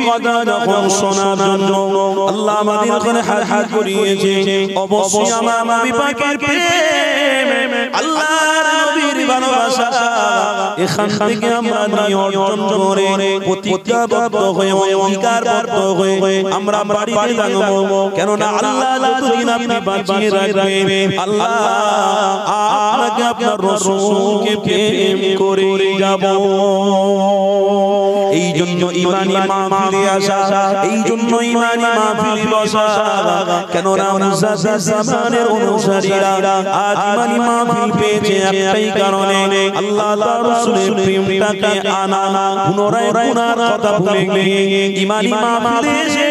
কথা যখন শোনার জন্য আল্লাহ আমাদের ওখানে হাজির করিয়েছে, অবশ্যই আমার নবী পাকের প্রেম, আল্লাহর নবীর ভালোবাসা এখান থেকে আমরা নিয়ে অর্জন করে প্রতিজ্ঞাবদ্ধ হয়ে অঙ্গীকারবদ্ধ হয়ে আমরা বাড়িতে থাকবো। কেননা আল্লাহ যতদিন আপনি বাঁচিয়ে রাখবেন, আল্লাহ আপনাকে আপনার রাসূলকে প্রেম করে যাব। এই জন্য ঈমানি মাহফিলে আসা, এই জন্য ঈমানি মাহফিলে বসা। কেননা মুজাদ্দিদ জামানের অনুসারীরা আজ ঈমানি মাহফিল পেয়েছে একটাই কারণে, আল্লাহ তার রাসূলের প্রেমটাকে আনা, পুনরায় গুনার কথা ভুলে গিয়ে ঈমানি মাহফিলে এসে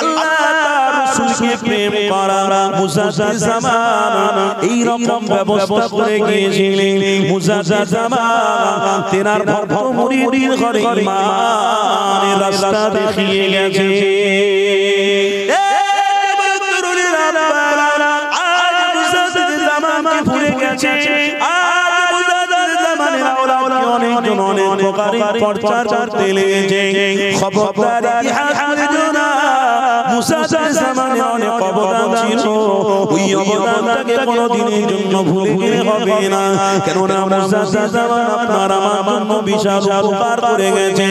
আল্লাহ তার রাসূলকে প্রেম করা। মুজাদ্দিদ জামান এই রকম ব্যবস্থা করে গিয়েছিলেন। মুজাদ্দিদ জামান তেনার ভক্ত মুরিদের ঘরে ঈমানের রাস্তা দেখিয়ে গেছে। অনেক প্রকারের প্রচার করতে লেগেছে। খবরদার ইতিহাস বলছো না, মুজাদ্দিদ জামানে অনেক অবদান ছিল, ওই অবদানটাকে কোনোদিনের জন্য ভুলে গেলে হবে না। কেননা মুজাদ্দিদ জামান আপনার আমার জন্য বিশাল উপকার করে গেছে।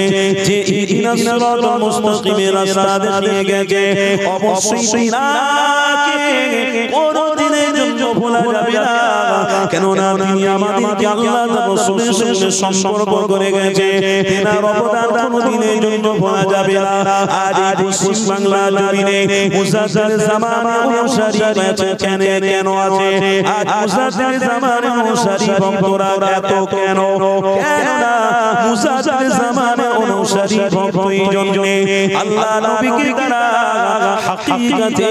যে ইহদিনাস সিরাতাল মুস্তাকিমের রাস্তা দেখিয়ে গেছে, অবশ্যই তাকে কোনোদিনের জন্য ভোলা যাবে না। কেননা তিনি আমাদেরকে আল্লাহ রাসূলের সঙ্গে সম্পর্ক করে গেছে, তেনার অবদান কোনোদিনের জন্য ভোলা যাবে না। আজ এই পশ্চিম বাংলা জমিনে মুজাদ্দিদ জামানের অনুসারী আছে কেন আছে? আজ মুজাদ্দিদ জামানের অনুসারী ভক্তরা এত কেন? কেননা মুজাদ্দিদ জামানের অনুসারী ভক্ত এই জন্য আল্লাহ নবীকে তারা হাকিকতে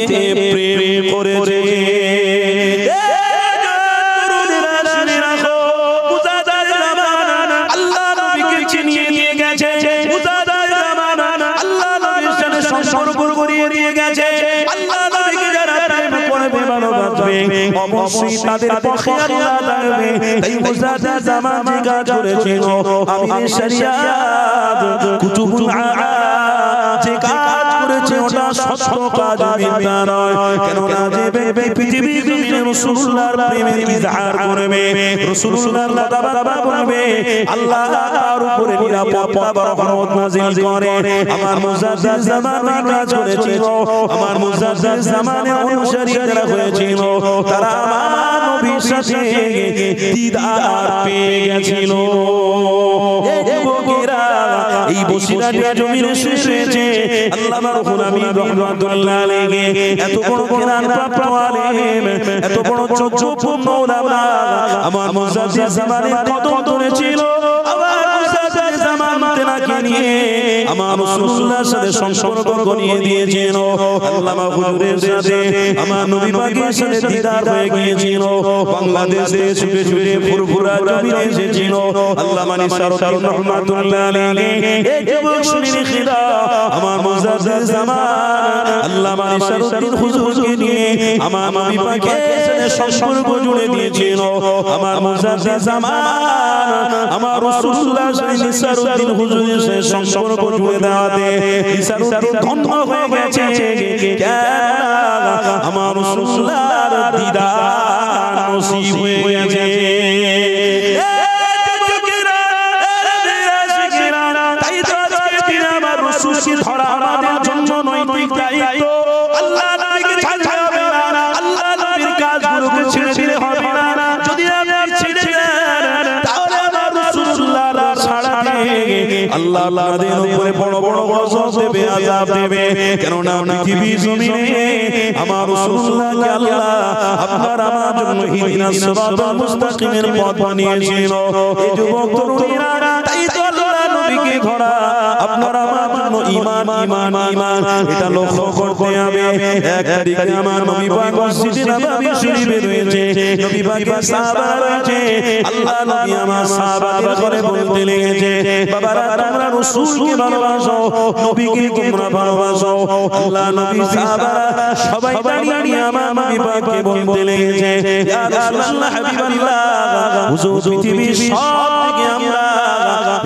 প্রেম করেছে। অবশ্যই তাদের পক্ষে আল্লাহ থাকবে। তাই মুজাদ্দিদ জামান যে কাজ করেছিল, আমিরে শরিয়াত কুতুবুল আ'আদ যে কাজ করেছে ওটা সত্য কাজ, মিথ্যা নয়। কেননা যে ব্যক্তি পৃথিবীর জমিনে রাসূলুল্লাহর প্রেমের ইজহার করবে, রাসূলুল্লাহর দাবা করবে, আল্লাহ তার উপরে নিরাপত্তা বরকত নাযিল করে। আমার মুজাদ্দিদ জামান কাজ করেছিল, আমার মুজাদ্দিদ জামানের অনুসারী যারা হয়েছিল তারা আমার নবীর সাথে দিদার পেয়ে গেছিল। এই বসিরাটিয়া জমিনে শেষ হয়েছে আল্লামা রুহুল আমিন রাহমাতুল্লাহ আলাইহি, এত বড় জ্ঞান প্রাপ্ত আলেম, এত বড় চক্ষুপূর্ণ উলামা আমার মুজাদ্দিদ জামানের কদম ধরেছিল। আমার মুজাদ্দিদ জামান তেনাকে নিয়ে আমার রাসূলুল্লাহর সাথে সম্পর্ক গড়িয়ে দিয়েছেন। আল্লামা হুজুরের সাথে আমার নবী পাকের সাথে দিদার হয়ে গিয়েছিল। বাংলাদেশ থেকে ছুটে ছুটে ফুরফুরা জমিনে এসেছিল আল্লামা নিসারউদ্দিন রাহমাতুল্লাহ আলাইহি। এই যুবক শুনিনি খিদা আমার মুজাদ্দিদ জামান আল্লামা নিসারউদ্দিন হুজুরকে নিয়ে আমার নবী পাকের সাথে সম্পর্ক জুড়ে দিয়েছিল। আমার মুজাদ্দিদ জামান আমার রাসূলুল্লাহ নিসারউদ্দিন হুজুরের সাথে সম্পর্ক জুড়ে দেওয়াতে নিসারউদ্দিন ধন্য হয়ে গেছে। আমার রাসূলুল্লাহর দিদার নসিব হয়ে গেছে। তাই তো আজকে আমার রাসূলকে ধরা আমাদের জন্য নৈতিক দায়িত্ব। আল্লাহ নবীকে ছাড়তে হবে না, আল্লাহ নবীর কাজগুলোকে ছেড়ে দিলে হবে না। যদি আপনি ছেড়ে দেন তাহলে আমার রাসূলুল্লাহর ছাড়া আল্লাহ আপনাদের উপরে বড় বড় গজব দেবে, আযাব দেবে। কেননা পৃথিবীর জমিনে আমার রাসূলুল্লাহকে আল্লাহ আপনার আমার জন্য ইহদিনাস সিরাতাল মুস্তাকিমের পথ বানিয়েছিল। এই যুবক তরুণীরা তাই তো আল্লাহ নবীকে ধরা আপনার আমার জন্য ঈমান ঈমান ঈমান এটা লক্ষ্য করতে হবে। এক তারিখে আমার নবী পাক মসজিদে নববী শরীফে রয়েছে, নবী পাকের সাহাবারা রয়েছে। আল্লাহ নবী আমার সাহাবাদের ঘরে বলতে লেগেছে, বাবারা তোমরা রাসূলকে ভালোবাসো, নবীকে তোমরা ভালোবাসো। আল্লাহ নবী সাহাবারা সবাই দাঁড়িয়ে আমার নবী পাককে বলতে লেগেছে, ইয়া রাসূলুল্লাহ হাবিবাল্লাহ, হুজুর পৃথিবীর সব থেকে আমরা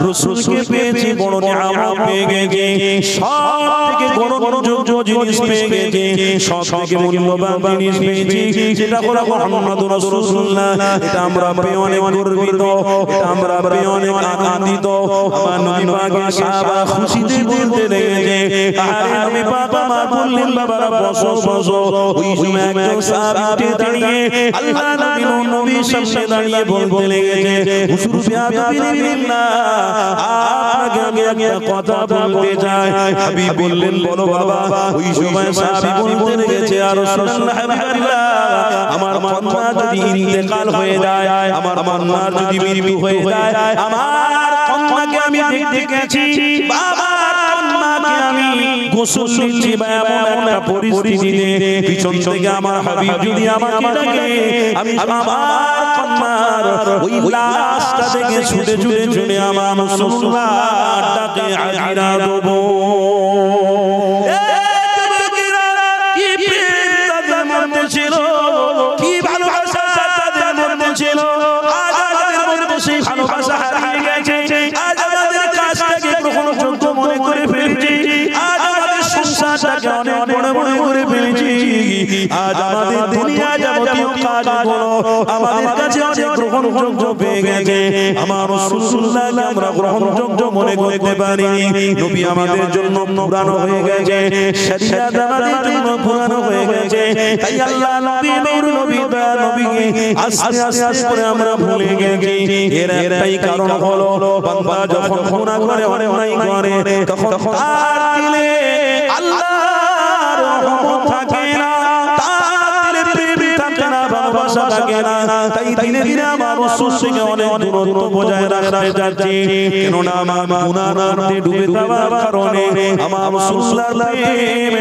রাসূলকে পেয়েছি, বড় নিয়ামত পেয়ে গেছি। সবথেকে গ্রহণযোগ্য জিনিস পেয়ে গেছে, সবথেকে মূল্যবান জিনিস পেয়েছি, যেটা হলো মুহাম্মদুর রাসূলুল্লাহ। এটা আমরা পেয়ে অনেক গর্বিত, এটা আমরা পেয়ে অনেক আনন্দিত। আমার নবী পাকের সাহাবা খুশিতে বলতে লেগেছে, আরে নবী পাক আমার বললেন বাবারা বসো বসো। ওই সময় একজন সাহাবী দাঁড়িয়ে আল্লাহ নবীর সামনে দাঁড়িয়ে বলতে লেগেছে, হুজুর বেয়াদবি নেবেন না, আপনাকে আমি একটা কথা বলতে চাই। হাবিব বললেন বলো বাবা। ওই সময় সাহাবী বলতে লেগেছে, আর রাসূলুল্লাহ হাবিবাল্লাহ, আমার কন্যা যদি ইন্তেকাল হয়ে যায়, আমার কন্যার যদি মৃত্যু হয়ে যায়, আমার কন্যাকে আমি দেখতে গেছি, বাবার কন্যাকে আমি গোসল দিচ্ছি বা এমন একটা পরিস্থিতিতে পিছন থেকে আমার হাবিব যদি আমাকে ডাকে, আমি আমার কন্যার ওই লাশটা থেকে ছুটে ছুটে ছুটে আমার রাসূলুল্লাহ ডাকে হাজিরা দেবো। কি প্রেম তাদের মধ্যে ছিল, কি ভালোবাসা তাদের মধ্যে ছিল। আজ আমাদের মধ্যে সেই ভালোবাসা হারিয়ে গেছে, আজ আমাদের কাজটাকে গ্রহণযোগ্য মনে করে ফেলেছি, আজ আমাদের সংসারটাকে অনেক বড় মনে করে ফেলেছি, আজ আমাদের দুনিয়া যাবতীয় কাজগুলো আমাদের কাছে অনেক গ্রহণযোগ্য পেয়ে গেছে। আমার রাসূলুল্লাহকে আমরা গ্রহণযোগ্য মনে করতে পারিনি। নবী আমাদের জন্য পুরানো হয়ে গেছে, শরীয়ত আমাদের জন্য পুরানো হয়ে গেছে, তাই আল্লাহ নবী নূর নবী দা নবীকে আস্তে আস্তে করে আমরা ভুলে গেছি। এর একটাই কারণ হলো, বান্দা যখন গুনাহ করে অন্যায় করে, তখন তার দিলে আল্লাহর রহমত থাকে না, তার দিলে প্রেম থাকে না, ভালোবাসা থাকে না। তাই দিনে দিনে আমার রাসূল থেকে অনেক দূরত্ব বজায় রাখতে যাচ্ছে। কেননা আমার গুনার মধ্যে ডুবে যাওয়ার কারণে আমার রাসূলুল্লাহর প্রেম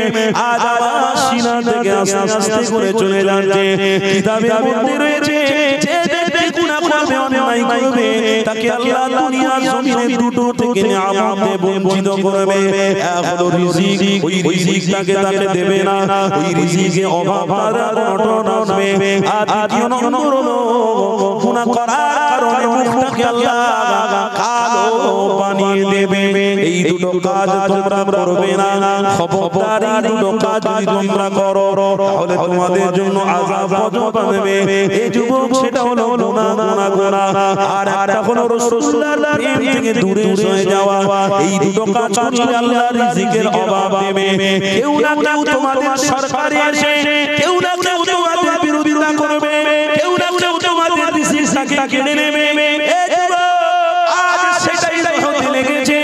আজ আমার সিনা থেকে আস্তে আস্তে করে চলে যাচ্ছে। কিতাবের মধ্যে রয়েছে, যে ব্যক্তি গুনাহ করবে, অন্যায় করবে, তাকে আল্লাহ দুনিয়ার জমিনে দুটো থেকে নিয়ামতে বঞ্চিত করবে। এক হলো রিজিক, ওই রিজিকটাকে তাকে দেবে না, ওই রিজিকে অভাব অনটন আসবে। আর দ্বিতীয় নম্বর হলো গুনাহ করার কারণে মুখটাকে আল্লাহ কালো বানিয়ে দেবে। এই দুটো কাজ তোমরা করবে না, খবরদার। এই দুটো কাজ যদি তোমরা করো, তাহলে তোমাদের জন্য আযাব বাঁধবে। এই যুবক, সেটা হলো গুনাহ। আর একটা হলো রাসূলুল্লাহর প্রেম থেকে দূরে সরে যাওয়া। এই দুটো কাজ করলে আল্লাহ রিজিকের অভাব দেবে। কেউ না কেউ তোমাদের সরকারে এসে, কেউ না কেউ তোমাদের বিরোধিতা করবে, কেউ না কেউ তোমাদের রিজিকটাকে কেড়ে নেবে। আজ সেটাই হতে লেগেছে।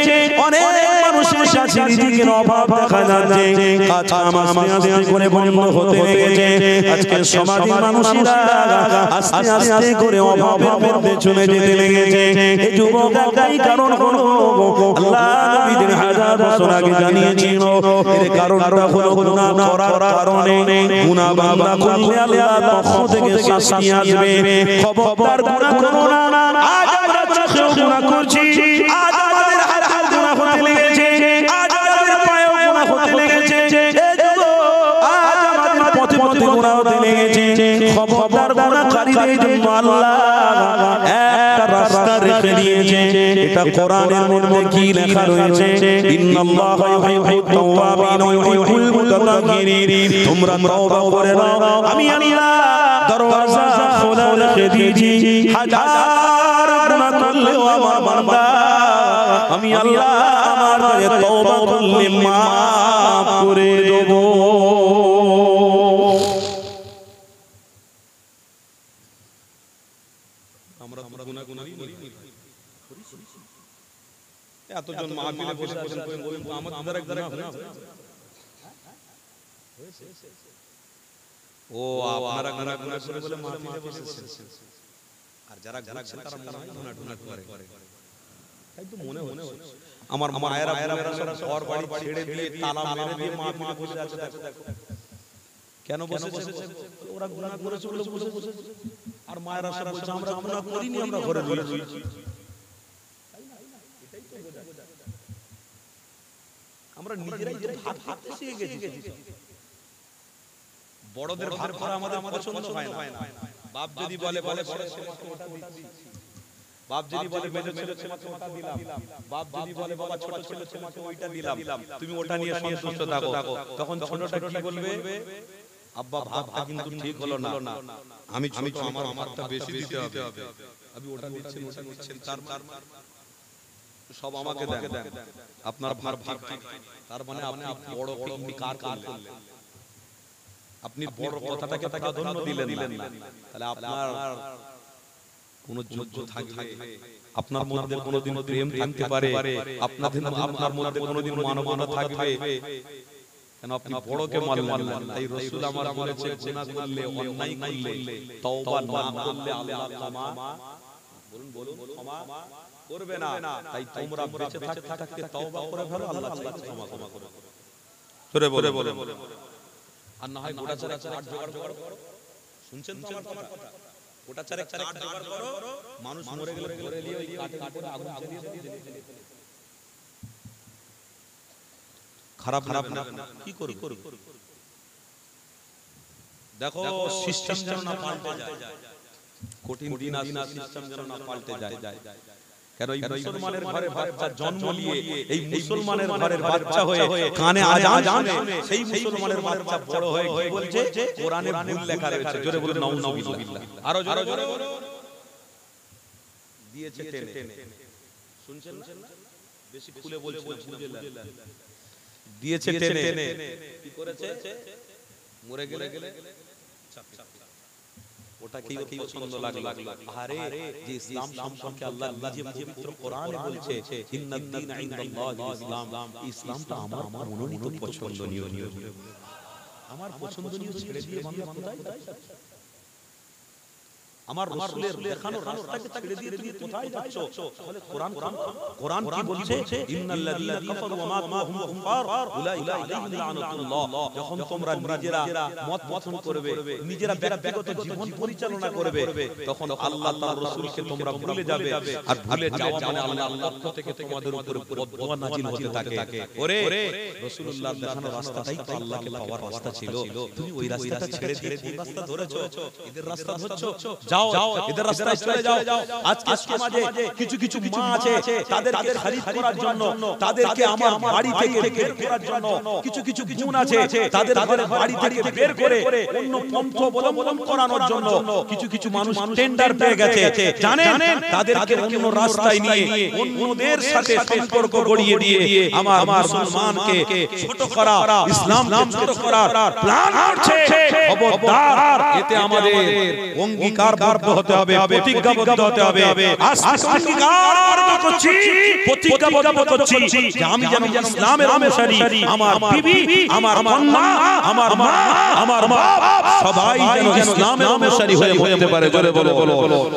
অনেক মানুষের কাছে রিজিকের অভাব দেখা যাচ্ছে, কাজ কাম আস্তে আস্তে করে বন্ধ হতে লেগেছে। আজকে সমাজের মানুষেরা আস্তে আস্তে করে অভাবের মধ্যে চলে যেতে লেগেছে। এই যুবক, একটাই কারণ হলো, আল্লাহ নবীদের হাজার বছর আগে জানিয়েছিল, এর কারণটা হলো গুনাহ করার কারণে। গুনাহ বান্দা করলে আল্লাহর পক্ষ থেকে শাস্তি আসবে। খবরদার গুনাহ করো না। আজ আমরা চোখেও গুনাহ করছি, আজ আমাদের হাতে গুনাহ হতে লেগেছে, আজ আমাদের পায়েও গুনাহ হতে লেগেছে। আজ আমাদের পথে পথে গুনাহ হতে লেগেছে। খবরদার, গুনাহকারীদের জন্য আল্লাহ একটা রাস্তা রেখে দিয়েছে। এটা কোরআনের মধ্যে কি লেখা রয়েছে? ইন্নাল্লাহা ইউহিব্বুত তাওয়াবিন ওয়া ইউহিব্বুল মুতাতাহহিরিন। তোমরা তওবা করে নাও, আমি আল্লাহ দরওয়াজা খোলা রেখে দিয়েছি। হাজার গুনাহ করলেও আমার বান্দা, আমি আল্লাহ আমার কাছে তওবা করলে মাফ করে দেব। আমরা গুনাহ করি, এতজন মাহফিলে বসে আছেন, আমাদের দ্বারা গুনাহ হয়েছে। ও আপনারা গুনাহ করে বলে মাহফিলে বসেছেন, আর যারা ঘুরছেন তারা গুনাহ করে। তাই তো মনে হচ্ছে আমার মায়েরা সব ঘর বাড়ি ছেড়ে দিয়ে তালা মেরে দিয়ে মাহফিলে বসে আছে। দেখো কেন বসেছে? ওরা গুনাহ করেছে বলে বসেছে। আর মায়েরা সব বলছে আমরা গুনাহ করিনি, আমরা ঘরে রয়েছি। আমরা নিজেরাই ভাত খেতে শিখে গেছি। বড়দের ভাত করা আমাদের পছন্দ হয় না। বাপ যদি বলে বড় ছেলেকে ওটা দিচ্ছি, বাপ যদি বলে মেজো ছেলে তোমাকে ওটা দিলাম, বাপ যদি বলে বাবা ছোট ছেলে তোমাকে ওইটা দিলাম, তুমি ওটা নিয়ে সন্তুষ্ট থাকো, তখন ছোটটা কি বলবে? আব্বা ভাগটা কিন্তু ঠিক হলো না, আমি ছোট, আমার ভাগটা বেশি দিতে হবে, আমি ওটা নিচ্ছেন ওটা নিচ্ছেন, তার সব আমাকে দেন, আপনার ভাগ ঠিক, তার মানে আপনি বড় পিকনিক কার করলেন, আপনি বড় কথাটাকে প্রাধান্য দিলেন না, তাহলে আপনার কোন যোগ্য থাকবে, আপনার মধ্যে কোনদিন প্রেম থাকতে পারে, আপনার মধ্যে কোনদিন মানবতা থাকবে, কেন আপনি বড়কে মানলেন। তাই রাসূল আমার বলেছে গুনাহ করলে, অন্যায় করলে, তওবা না করলে আল্লাহ ক্ষমা বলুন ক্ষমা করবে না। তাই তোমরা বেঁচে থাকতে তওবা করে ফেলো, আল্লাহ ক্ষমা করবে। জোরে বলে আর না হয় গোটা চারে কাঠ জোগাড় করো, শুনছেন তো আমার কথা, গোটা চারে কাঠ জোগাড় করো, মানুষ মরে গেলে ধরে নিয়ে ওই কাঠের উপরে আগুন জ্বালিয়ে দাও, খারাপ না কি করব? দেখো সিস্টেম যেন না পাল্টে যায়, কঠিন দিন আসে, সিস্টেম যেন না পাল্টে যায়। কেন এই মুসলমানের ঘরে বাচ্চা জন্ম নিয়ে, এই মুসলমানের ঘরের বাচ্চা হয়ে কানে আজান শুনে, সেই মুসলমানের বাচ্চা বড় হয়ে কি বলছে? কোরআনে ভুল লেখা রয়েছে, জোরে বলে নাউজুবিল্লাহ, আরো জোরে দিয়েছে টেনে, শুনছেন না? বেশি খুলে বলছি না, বুঝে নেন, দিয়েছে টেনে, কি করেছে? মরে গেলে ওটা কি পছন্দ লাগলো? আরে যে ইসলাম সম্পর্কে আল্লাহ নিজে পবিত্র কোরআনে বলছে, ইন্নাদ-দীন ইনদাল্লাহিল ইসলাম, ইসলামটা আমার মনোনীত পছন্দনীয়, আমার পছন্দনীয় ছেড়ে দিয়ে বান্দা কোথায় যাচ্ছে? আমার রাসূলের দেখানো রাস্তাকে ছেড়ে দিয়ে কোথায় যাচ্ছ? তাহলে কোরআন কি বলছে? ইন্নাল্লাযীনা কাফারু ওয়া মাতু ওয়া হুম কুফার উলাইকা আলাইহিম লানাতুল্লাহ। যখন তোমরা নিজেরা মত পছন্দ করবে, নিজেরা ব্যক্তিগত জীবন পরিচালনা করবে, তখন আল্লাহ তার রাসূলকে তোমরা ভুলে যাবে, আর ভুলে যাওয়া মানে আল্লাহর পক্ষ থেকে তোমাদের উপর বদদুয়া নাযিল হতে থাকে। ওরে রাসূলুল্লাহর দেখানো রাস্তাটাই তো আল্লাহকে পাওয়ার রাস্তা ছিল, তুমি ওই রাস্তাটা ছেড়ে দিয়ে কোন রাস্তা ধরেছো? এদের রাস্তা ধরছো? যাও এদের রাস্তায় চলে যাও। আজকে সমাজে কিছু মা আছে, তাদেরকে খারিজ করার জন্য, তাদেরকে আমার বাড়ি থেকে বের করার জন্য, কিছু গুণ আছে, তাদের ঘরের বাড়ি থেকে বের করে অন্য পন্থা অবলম্বন করানোর জন্য কিছু মানুষ টেন্ডার পেয়ে গেছে, জানেন? তাদেরকে অন্য রাস্তায় নিয়ে অন্যদের সাথে সম্পর্ক গড়িয়ে দিয়ে আমার মুসলমানকে ছোট করা, ইসলামকে ছোট করার প্ল্যান করছে। খবরদার, এতে আমাদের অঙ্গীকারবদ্ধ হতে হবে, প্রতিজ্ঞাবদ্ধ হতে হবে। অঙ্গীকারবদ্ধ করছি, প্রতিজ্ঞাবদ্ধ করছি যে আমি যেন ইসলামের অনুসারী, আমার বিবি, আমার কন্যা, আমার মা, আমার বাপ সবাই যেন ইসলামের অনুসারী হয়ে হতে পারে। জোরে বলো,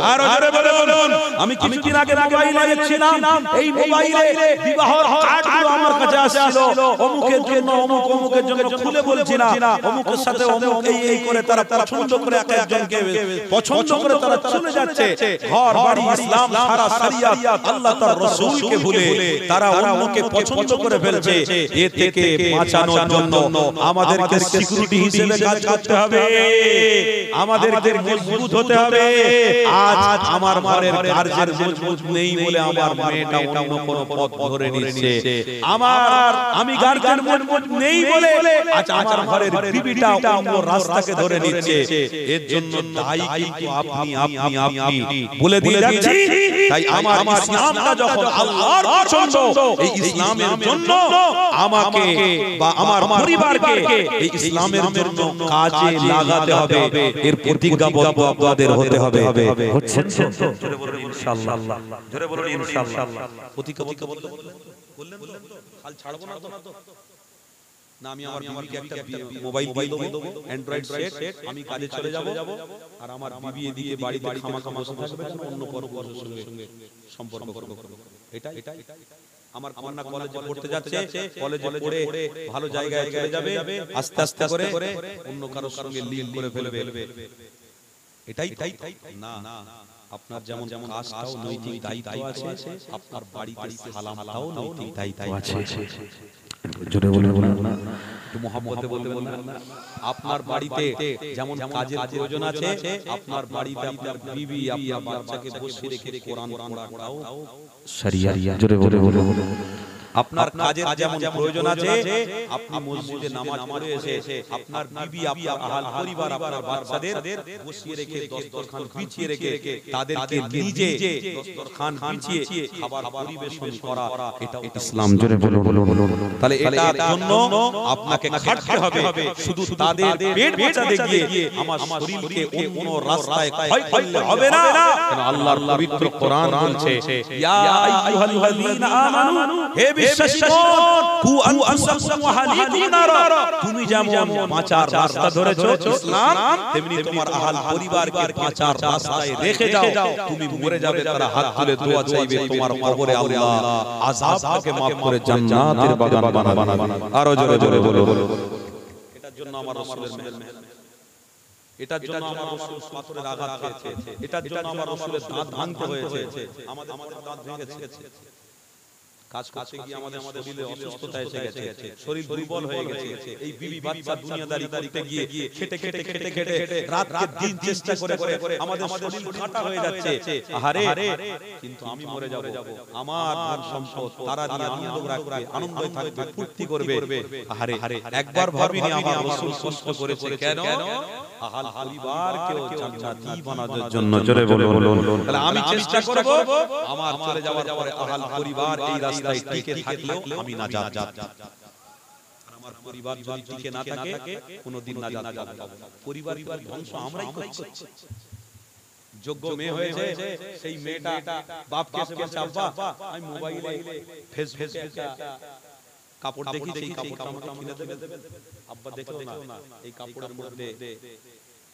আর জোরে বলুন। আমি কিছুদিন আগে মোবাইলে দেখছিলাম, এই মোবাইলে বিবাহের কার্ডগুলো আমার কাছে আসছিল, অমুকের জন্য অমুকের জন্য, খুলে বলছি না, অমুকের সাথে অমুক এই করে তারা পছন্দ করে এক একজনকে পছন্দ করে তারা চলে যাচ্ছে। ঘর বাড়ি, ইসলাম, সারা শরিয়াত, আল্লাহ তার রাসূলকে ভুলে তারা অন্যকে পছন্দ করে ফেলছে। এ থেকে বাঁচানোর জন্য আমাদেরকে সিকিউরিটি হিসেবে কাজ করতে হবে, আমাদেরকে মজবুত হতে হবে। আজ আমার ঘরের গার্জেন মজবুত নেই বলে আমার মেয়েটা অন্য কোনো পথ ধরে নিচ্ছে, আমি গার্জেন মজবুত নেই বলে আজ আমার ঘরের বিবিটা অন্য রাস্তাকে ধরে নিচ্ছে। এর জন্য দায়ী কিন্তু আপনি বলে দিয়ে যাচ্ছি। তাই আমার ইসলামটা যখন আল্লাহর পছন্দ, এই ইসলামের জন্য আমাকে বা আমার পরিবারকে এই ইসলামের জন্য কাজে লাগাতে হবে, এর প্রতিজ্ঞাবদ্ধ আপনাদের হতে হবে। হচ্ছেন তো? জোরে বলুন ইনশাআল্লাহ, জোরে বলুন ইনশাআল্লাহ। প্রতিজ্ঞাবদ্ধ বললেন তো? হাল ছাড়বো না তো? না, আমি আমার বিবিকে একটা মোবাইল দিয়ে দেবো, অ্যান্ড্রয়েড সেট, আমি কাজে চলে যাব, আর আমার বিবি এদিকে বাড়িতে খামাখা বসে থাকবে, অন্য পরপুরুষের সঙ্গে সম্পর্ক করবে। এটা আমার কন্যা কলেজে পড়তে যাচ্ছে, কলেজে পড়ে ভালো জায়গায় চলে যাবে, আস্তে আস্তে করে অন্য কারোর সঙ্গে লিঙ্ক করে ফেলবে। এটাই না, আপনার যেমন কাজটাও নৈতিক দায়িত্ব আছে, আপনার বাড়িতে সালামটাও নৈতিক দায়িত্ব আছে। জোরে বলে বলুন না, একটু মহব্বতে বলতে বলবেন না। আপনার বাড়িতে যেমন কাজের প্রয়োজন আছে, আপনার বাড়িতে আপনার বিবি আপনার বাচ্চাকে বসিয়ে রেখে কোরআন পড়াটাও শরিয়া। জোরে বলে বলুন, আপনার কাজের যেমন প্রয়োজন আছে, আপনি মসজিদে নামাজ পড়ে এসে আপনার বিবি আপনার আহল পরিবার আপনার বাচ্চাদের বসিয়ে রেখে দস্তরখান বিছিয়ে রেখে তাদেরকে নিজে দস্তরখান বিছিয়ে খাবার পরিবেশন করা, এটা ইসলাম। জোরে বলে বলুন। তাহলে এটার জন্য আপনাকে খাটতে হবে, শুধু তাদের পেট বাঁচাতে গিয়ে আমার শরীরকে অন্য রাস্তায় ক্ষয় করলে হবে না। কারণ আল্লাহর পবিত্র কোরআন বলছে, ইয়া আইয়ুহাল্লাযীনা আমানু, হে বিশ্বাসীগণ, কু আনফুসাকুম ওয়া আহলিকুম নারা, তুমি যেমন বাঁচার রাস্তা ধরেছো ইসলাম, তেমনি তোমার আহল পরিবারকে বাঁচার রাস্তায় রেখে যাও। তুমি মরে যাবে, তারা হাত তুলে দোয়া চাইবে তোমার কবরে, আল্লাহ আযাব থেকে maaf করে জান্নাতের বাগান বানাবেন। আরো জোরে জোরে বলো। এটার জন্য আমার রাসূলের মেহরবানি, এটার জন্য আমার রাসূল পাথরের আঘাত খেয়েছে, এটার জন্য আমার রাসূলের দাঁত ভাঙতে হয়েছে, আমাদের দাঁত ভেঙেছে, কাজ করতে গিয়ে আমাদের শরীরে অসুস্থতা এসে গেছে, শরীর দুর্বল হয়ে গেছে। এই বিবি বাচ্চা দুনিয়াদারি করতে গিয়ে খেটে খেটে খেটে খেটে রাতকে দিন চেষ্টা করে করে আমাদের শরীর কাটা হয়ে যাচ্ছে। আহারে, কিন্তু আমি মরে যাব, আমার ধন সম্পদ তারা দিয়ে আনন্দ রাখবে, আনন্দে থাকবে, ফুর্তি করবে। আহারে, একবার ভাবিনি আমার রাসূল কষ্ট করেছে কেন? আহল পরিবারকেও জান্নাতি বানানোর জন্য। জোরে বলুন। তাহলে আমি চেষ্টা করব আমার চলে যাওয়ার পরে আহল পরিবার এই রাস্তায় টিকে থাকলেও আমি নাজাত পাবো। আমার পরিবার যদি টিকে না থাকে কোনোদিন নাজাত পাবো না। পরিবারের ধ্বংস আমরাই করছি। যোগ্য মেয়ে হয়েছে, সেই মেয়েটা বাপকে এসে বলছে, আব্বা আমি মোবাইলে ফেসবুকে কাপড় দেখি, সেই কাপড়টা আমাকে কিনে দেবেন। আব্বা দেখলো না এই কাপড়ের মধ্যে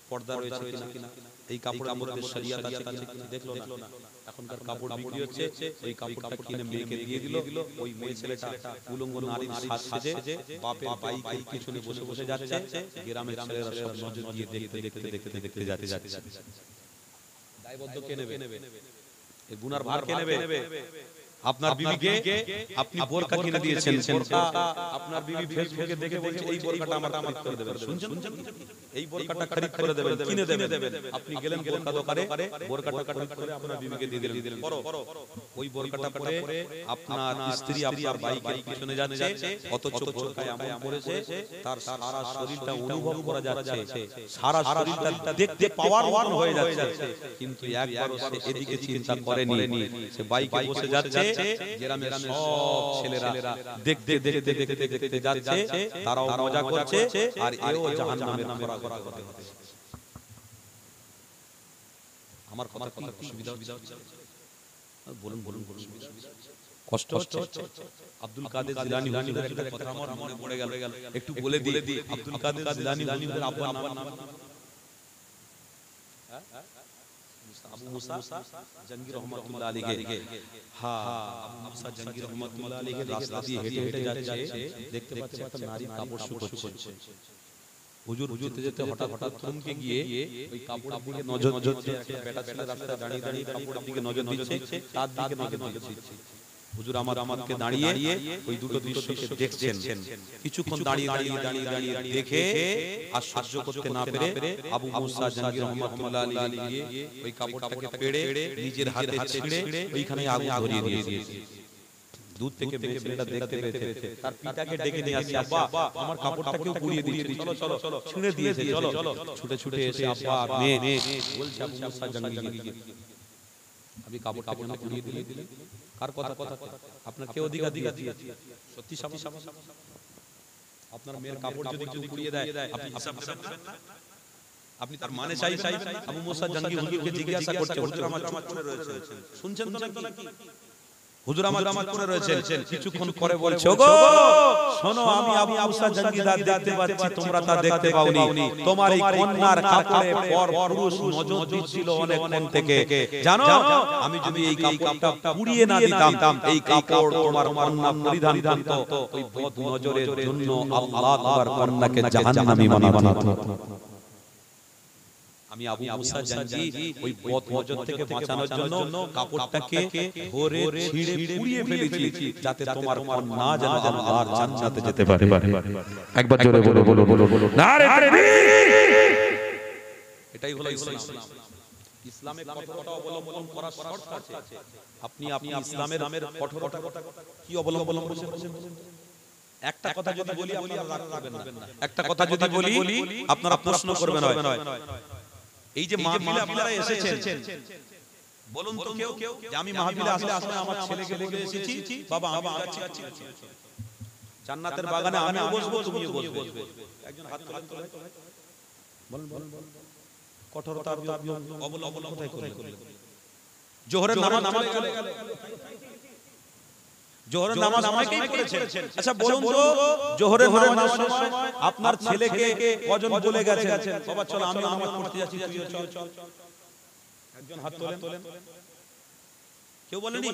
পর্দা রয়েছে কিনা, এই কাপড়ের মধ্যে শরিয়াত আছে কিনা, দেখলো না। এখনকার কাপড় বিক্রি হচ্ছে, ওই কাপড়টা কিনে মেয়েকে দিয়ে দিল। ওই মেয়ে ছেলেটা উলঙ্গ নারীর সাজে বাপের বাইকের পিছনে বসে বসে যাচ্ছে, গ্রামের ছেলেরা সব নজর দিয়ে দেখতে যাচ্ছে। দায়বদ্ধ কে নেবে? এই গুনার ভার কে নেবে? আপনার বিবিকে আপনি বোরকা কিনে দিয়েছেন, বোরকা আপনার বিবি ফেসবুকে দেখে বলছে এই বোরকাটা আমার খরিদ করে দেবেন। শুনছেন? এই বোরকাটা খরিদ করে দেবেন, কিনে দেবেন। আপনি গেলেন বোরকা দোকানে, বোরকাটা খরিদ করে আপনার বিবিকে দিয়ে দিলেন। ওই বোরকাটা পরে আপনার স্ত্রী আপনার বাইকের পিছনে যাচ্ছে, অথচ বোরকায় এমন পড়েছে তার সারা শরীরটা অনুভব করা যাচ্ছে, সারা শরীরটা দেখতে পাওয়ার মতো হয়ে যাচ্ছে, কিন্তু একবারও সে এদিকে চিন্তা করেনি। সে বাইকে বসে যাচ্ছে, গ্রামের সব ছেলেরা দেখতে যাচ্ছে, তারাও মজা করছে, আর এও জাহান্নামের খোরাক হতে হবে। আমার কথা কি সুবিধা হচ্ছে? বলুন। কষ্ট হচ্ছে? আব্দুল কাদের জিলানী হুজুরের একটা কথা আমার মনে পড়ে গেল, একটু বলে দিই। আব্দুল কাদের জিলানী হুজুরের আব্বার নাম আবু মুসা জাঙ্গির রহমাতুল্লাহ আলাইহি। হ্যাঁ, আবু মুসা জাঙ্গির রহমাতুল্লাহ আলাইহি রাস্তা দিয়ে হেঁটে যাচ্ছে, দেখতে পাচ্ছে একটা নারী কাপড় শুকাচ্ছে। হুজুর যেতে হঠাৎ থমকে গিয়ে ওই কাপড়ের দিকে নজর দিচ্ছে। একটা বেটা ছেলে রাস্তায় দাঁড়িয়ে কাপড়ের দিকে নজর দিচ্ছে, তার দিকে নজর দিচ্ছে। হুজুর আমাকে দাঁড়িয়ে ওই দুটো দৃশ্যকে দেখছেন। কিছুক্ষণ দাঁড়িয়ে দেখে আর সহ্য করতে না পেরে আবু মুসা জাঙ্গির রহমাতুল্লাহ আলাইহি ওই কাপড়টাকে পেড়ে নিজের হাতে ছিঁড়ে ওইখানে আগুন ধরিয়ে দিয়েছে। দূর থেকে মেয়ে ছেলেটা দেখতে পেয়েছে, তার পিতাকে ডেকে নিয়ে আসছে, আব্বা আমার কাপড়টাকেও পুড়িয়ে দিয়েছে, চলো ছিঁড়ে দিয়েছে, চলো। ছুটে এসে আব্বা মেয়ে বলছে, আবু মুসা জাঙ্গির আপনি কাপড়টাকে পুড়িয়ে দিলেন, কার কথা? আপনার কে অধিকার দিয়েছে? সত্যি আপনার মেয়ের কাপড় যদি কেউ পুড়িয়ে দেয় আপনি হিসাব দেবেন না? আপনি তার মানে চাইবেন না? আবু মুসা জাঙ্গি হুজুরকে জিজ্ঞাসা করছে, হুজুর আমার চুপ করে রয়েছে, শুনছেন তো নাকি? হুজুর আমার করে রয়েছে। কিছুক্ষণ পরে বলছে, ওগো শোনো, আমি আবু মুসা জাঙ্গিদার দেখতে পাচ্ছি, তোমরা তা দেখতে পাওনি। তোমার এই কন্যার কাপড়ে পর পুরুষ নজর দিচ্ছিল অনেকক্ষণ থেকে। জানো, আমি যদি এই কাপড়টা পুড়িয়ে না দিতাম, এই কাপড় তোমার কন্যা পরিধান করত, ওই বদ নজরের জন্য আল্লাহ তোমার কন্যাকে জাহান্নামী বানাতো। আমি আবু মুসা জানজি ওই বদ নজর থেকে বাঁচানোর জন্য কাপড়টাকে ধরে ছিঁড়ে পুড়িয়ে ফেলেছি যাতে তোমার কন্যা যেন আল্লাহর জান্নাতে যেতে পারে। একবার জোরে বলো নারে তাকবীর। এটাই হলো ইসলাম। ইসলামে কঠোরতা অবলম্বন করার শর্ত আছে। আপনি ইসলামের কঠোরতা কি অবলম্বন করছেন? একটা কথা যদি বলি আপনারা রাগ করবেন না, একটা কথা যদি বলি আপনারা প্রশ্ন করবেন হয়। এই যে মাহফিলে আপনারা এসেছেন, বলুন তো কেউ যে আমি মাহফিলে আসার সময় আমার ছেলেকে বলে এসেছি বাবা আমি যাচ্ছি জান্নাতের বাগানে, আমিও বসবো তুমিও বসবে। একজন হাত তোলেন তো, বলুন কঠোরতা অবলম্বন কোথায় করলেন? জোহরের নামাজ চলে গেল, জোহরের নামাজ অনেকেই পড়েছেন। আচ্ছা বলুন তো জোহরের নামাজের সময় আপনার ছেলেকে কজন বলে গেছেন বাবা চল আমি নামাজ পড়তে যাচ্ছি তুইও চল? একজন হাত তোলেন। কেউ বলেনি?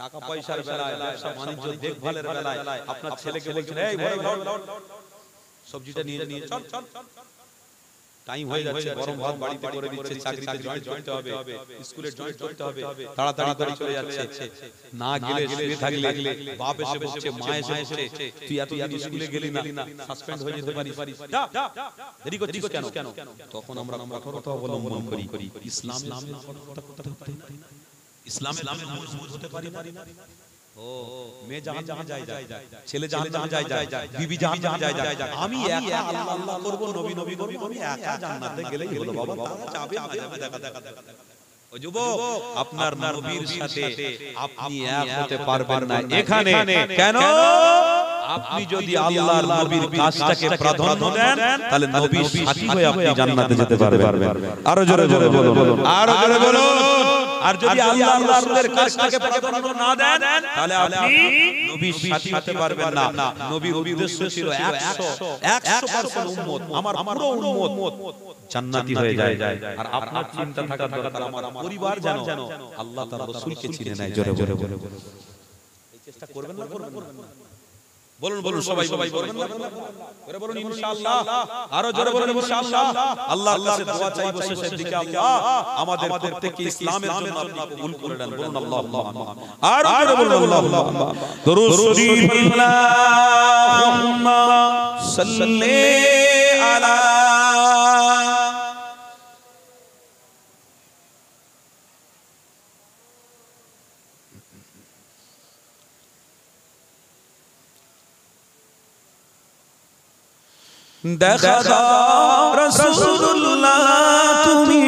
টাকা পয়সার বেলায়, ব্যবসা বাণিজ্য দেখভালের বেলায় আপনার ছেলেকে বলছেন এই সবজিটা নিয়ে চল, টাইম হয়ে যাচ্ছে, গরম ভাত বাড়িতে করে দিচ্ছে, চাকরিতে জয়েন করতে হবে, স্কুলে জয়েন করতে হবে, তাড়াতাড়ি করে চলে যাচ্ছে। না গেলে শুয়ে থাকলে বাপ এসে বলছে, মা এসে বলছে তুই এতদিন স্কুলে গেলি না, সাসপেন্ড হয়ে যেতে পারিস, যা দেরি করছিস কেন? তখন আমরা কঠোরতা অবলম্বন করি। ইসলামের মজবুত হতে পারি না। ও মেয়ে জাহান যায়, ছেলে জাহান যায়, বিবি জাহান যায়। আমি একা আল্লাহ করব, নবী করব, আমি একা জান্নাতে গেলেই হলো বাবা। যাবে দেখা। ও যুবক, আপনার নবীর সাথে আপনি এক হতে পারবেন না এখানে। কেন? আপনি যদি আল্লাহর নবীর কাজটাকে প্রাধান্য দেন তাহলে নবীর সাথী হয়ে আপনি জান্নাতে যেতে পারবেন। আরো জোরে বলুন, আরো জোরে বলুন। আর যদি আল্লাহর রাসূলের কাজটাকে প্রাধান্য না দেন তাহলে আপনি নবীর সাথী হতে পারবেন না। নবীর উদ্দেশ্য ছিল 100% উম্মত, আমার পুরো উম্মত জান্নাতি হয়ে যায়। আর আপনার চিন্তা থাকা দরকার আমার পরিবার যেন আল্লাহ তাআলা রাসূলকে চিনে নেয়। জোরে বলুন, এই চেষ্টা করবেন না? বলুন সবাই করবেন না? জোরে বলুন ইনশাআল্লাহ। আরো জোরে বলুন ইনশাআল্লাহ। আল্লাহর কাছে দোয়া চাইবো শেষের দিকে, আল্লাহ আমাদের প্রত্যেককে ইসলামের জন্য আপনি কবুল করে নেন। বলুন আল্লাহুম্মা। আর জোরে বলুন আল্লাহুম্মা। দরুদ শরীফ আল্লাহুম্মা সাল্লি আলা দেখা রাসূলুল্লাহ তুমি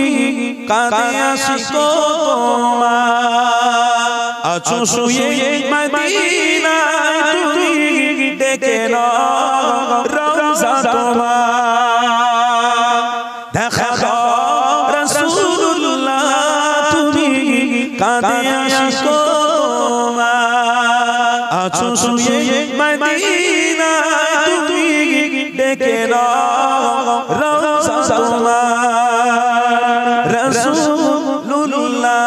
কাঁদে আশিকো তোমার, আছো শুয়ে মদিনায় তুমি ডেকে নাও রওজা তোমার। দেখা রাসূলুল্লাহ তুমি কাঁদে আশিকো তোমার, আছো শুয়ে মদিনায় তুমি ডেকে নাও রওজা তোমার। রাসূলুল্লাহ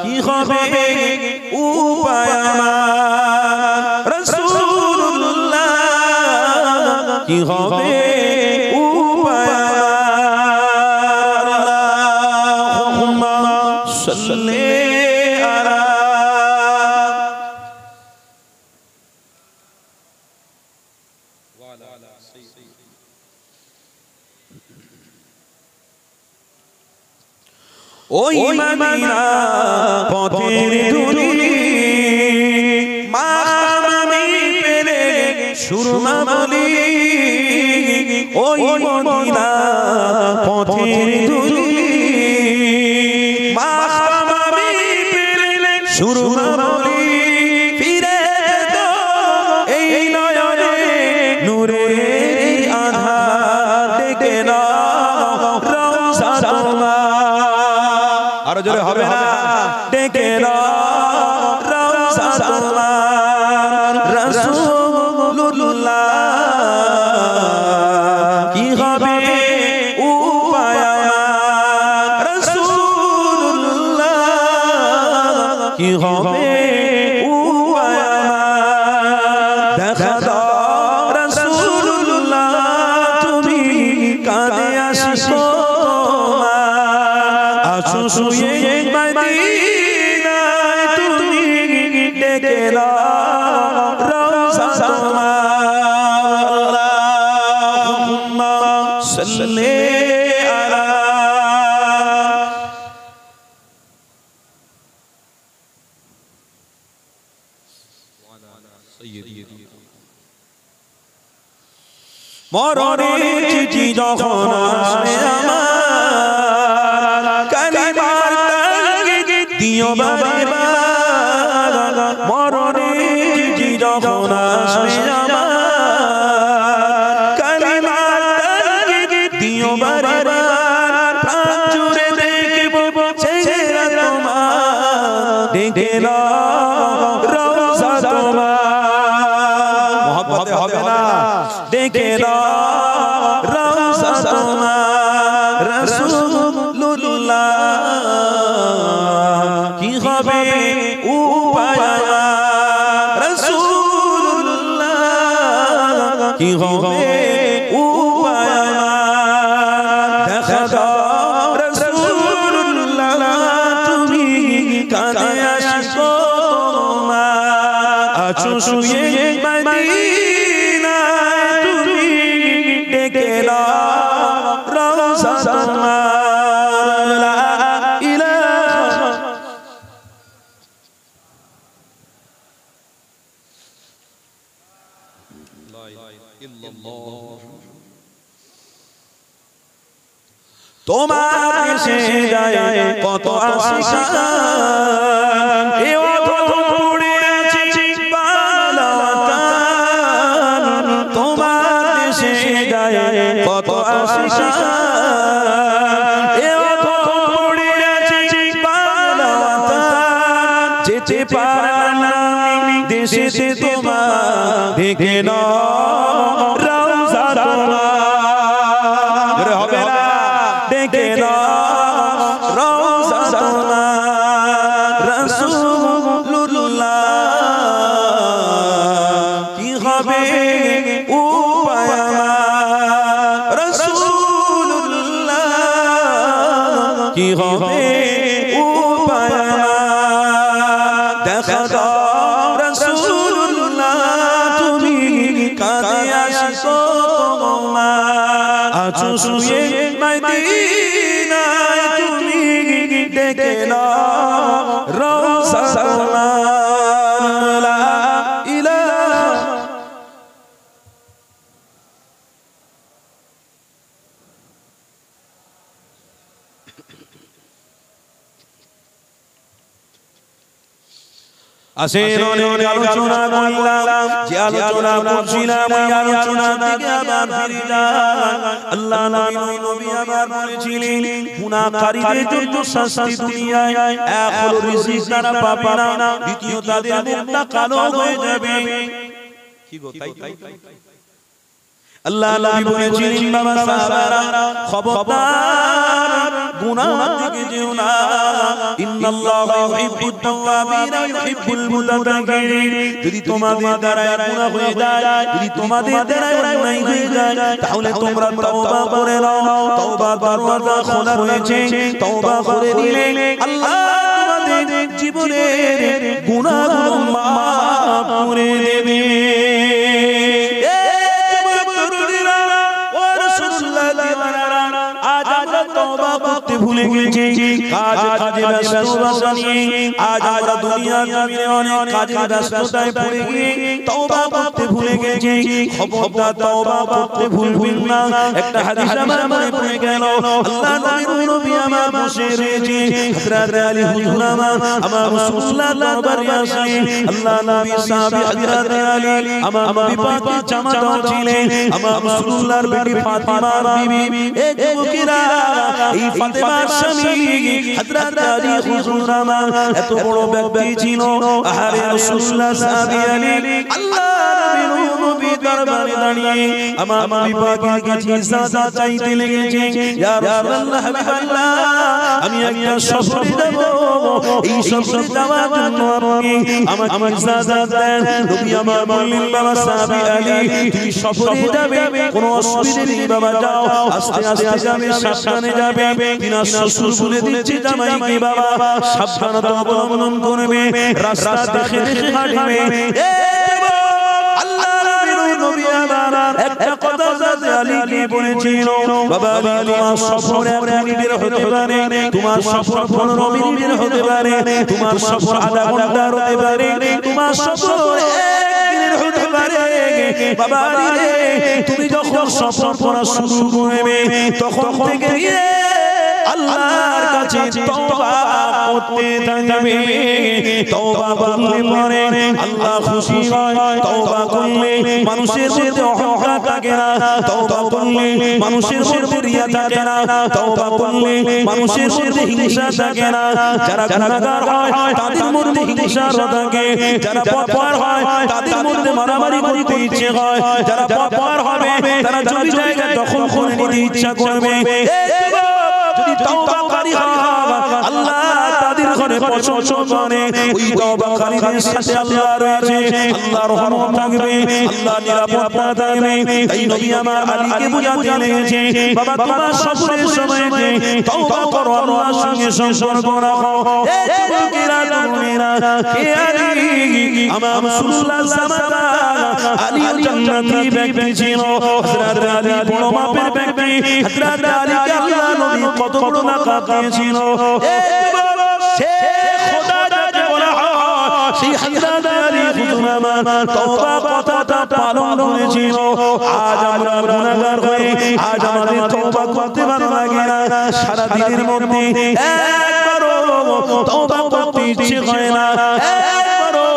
কি হবে উপায় আমার, রাসূলুল্লাহ কি হবে উপায় আমার। আল্লাহুম্মা সাল্লি আলা ওই মদিনা পথের ধুলি মামি পেলে সুরমা বলি, ওই মদিনা পথের ধুলি মামি পেলে সুরমা বলি, ফিরে তো এই নয়নে নূরের আধার ডেকে নাও রওজা তোমার। আরো জোরে হবে না? ডেকে নাও রওজা তোমার। রাসূলুল্লাহ কি হবে উপায় আমার, রাসূলুল্লাহ কি হবে উপায় আমার। দেখা দাও রাসূলুল্লাহ শুয়ে মদিনায় তুমি ডেকে নাও রওজা তোমার আল্লাহুম্মা সাল্লি আলা মরণের চিঠি যখন আসে আমার কালিমার তাগিদ দিও বারে বার মরণের চিঠি যখন আসে আমার কালিমার তাগিদ দিও বারে বার প্রাণ জুড়ে দেখব চেহারা তোমার ডেকে নাও রওজা তোমার মহব্বতে হবে না ডেকে নাও রওজা তোমার রাসূলুল্লাহ কি হবে উপায় রাসূলুল্লাহ কি হবে উপায় দেখা দাও রাসূলুল্লাহ তুমি কাঁদে আসো তোমার আছো শুয়ে মদিনায় তুমি ডেকে নাও রওজা তোমার লা ইলাহা তোমার এসে যায় কত আশিকা এ অথম পড়ে আছে বালাওয়াতান তোমার এসে যায় কত আশিকা এ অথম পড়ে আছে বালাওয়াতান যেতে পারলাম দেশে তোমার দেখে নাও রওজা তোমার হবে না ডেকে নাও রওজা তোমার রাসূলুল্লাহ কি হবে উপায় রাসূলুল্লাহ কি হবে উপায় দেখা দাও রাসূলুল্লাহ তুমি কাঁদে আসো তোমার আছো শুয়ে মদিনায় তুমি ডেকে নাও রওজা তোমার লা ইলাহা আসেন অনেক আলোচনা করলাম যে আলোচনা করছিলাম ওই আলোচনা থেকে আবার ফিরে যান আল্লাহ নবী আবার বলেছিলেন গুনাহকারীদের জন্য শাস্তি দুনিয়ায় এক হলো রিজিক তারা পাবে না দ্বিতীয় তাদের মুখটা কালো হয়ে যাবে কি গো তাই আল্লাহ নবী বলেছিলেন বাবা সাহাবারা খবরদার গুনাহ থেকে যেও না ইন্নাল্লাহা ইউহিব্বুত তাওয়াবিন ওয়া ইউহিব্বুল মুতাতাহহিরিন যদি তোমাদের দ্বারা গুনাহ হয়ে যায় যদি তোমাদের দ্বারা অন্যায় হয়ে যায় তাহলে তোমরা তওবা করে নাও তওবার দরওয়াজা খোলা রয়েছে তওবা করে দিলে আল্লাহ তোমাদের জীবনের গুনাহগুলো মাফ করে দেবে ভুলে গেছি কাজে ব্যস্ততা নিয়ে আজ আমরা দুনিয়ার জমিনে অনেক কাজে ব্যস্ততায় পড়ে গিয়ে তওবা করতে ভুলে গেছি খবরদার তওবা করতে ভুলবেন না একটা হাদিস আমার মনে পড়ে গেল আল্লাহ নবী আমার বসে রয়েছে হযরত আলী হুজুর আমার রাসূলুল্লাহ দরবারে আসে আল্লাহ নবী সাহাবী হযরত আলী আমার নবী পাকের জামাতা ছিলেন আমার রাসূলুল্লাহর বেটি ফাতিমার বিবি এই যুবকেরা এই ফাতেমার স্বামী হযরত আলী হুজুর আমার এত বড় ব্যক্তি ছিল আহারে রাসূলুল্লাহ সাহাবী আলী আল্লাহ নবী দরবারে দাঁড়িয়ে আমার নবী পাকের কাছে ইজাজত চাইতে লেগেছে ইয়া রাসূলুল্লাহ হাবিবাল্লাহ আমি একটা সফরে যাব এই সফরে যাওয়ার জন্য আপনি আমাকে ইজাজত দেন নবী আমার বললেন বাবা সাহাবী আলী তুমি সফরে যাবে কোনো অসুবিধা নেই বাবা যাও আস্তে আস্তে যাবে সাবধানে যাবে বিনা শ্বশুর বলে দিচ্ছি জামাইকে বাবা সাবধানতা অবলম্বন করবে রাস্তা দেখে দেখে হাঁটবে একটা কথা যাতে আলীকে বলেছিল বাবা আলী তোমার সফর 1 মিনিটের হতে পারে তোমার সফর 15 মিনিটের হতে পারে তোমার সফর আধা ঘন্টার হতে পারে তোমার সফর 1 দিনের হতে পারে বাবা আলী তুমি যখন সফর করা শুরু করবে তখন থেকে আল্লাহর কাছে তওবা করতে থাকবে তওবা করলে পরে আল্লাহ খুশি হয় তওবা করলে মানুষের মধ্যে অহংকার থাকে না তওবা করলে মানুষের মধ্যে রিয়া থাকে না তওবা করলে মানুষের মধ্যে হিংসা থাকে না যারা গুনাহগার হয় তাদের মধ্যে হিংসা থাকে যারা পাপার হয় তাদের মধ্যে মারামারি করতে ইচ্ছে হয় যারা পাপার হবে তারা জমি জায়গা দখল করে নিতে ইচ্ছা করবে যদি তওবাকারী হয় আল্লাহ তাদের ঘরে পছন্দ করে ওই তওবাকারীদের সাথে আল্লাহ রয়েছে আল্লাহর রহমত থাকবে আল্লাহ নিরাপত্তা থাকবে তাই নবী আমার আলীকে বুঝাতে লেগেছে বাবা তোমার সফরের সময় তওবা করো আল্লাহর সঙ্গে সম্পর্ক রাখো এ যুবকেরা তরুণেরা হে আলী আমার রাসূলুল্লাহ সাল্লাল্লাহু আলী জান্নাতি ব্যক্তি ছিল হযরত আলী বড় মাপের ব্যক্তি হযরত আলীকে আল্লাহ নবী কত বড় মাকাম দিয়েছিল সে খোদা যাকে বলা হয় সেই হযরত আলী খুদনামা তওবা কথাটা পালন করেছিল আজ আমরা গুনাহগার হয়ে আজ আমাদের তওবা করতে ভালো লাগে না সারা দিনের মধ্যে একবারও তওবা করতে ইচ্ছে হয় না একবারও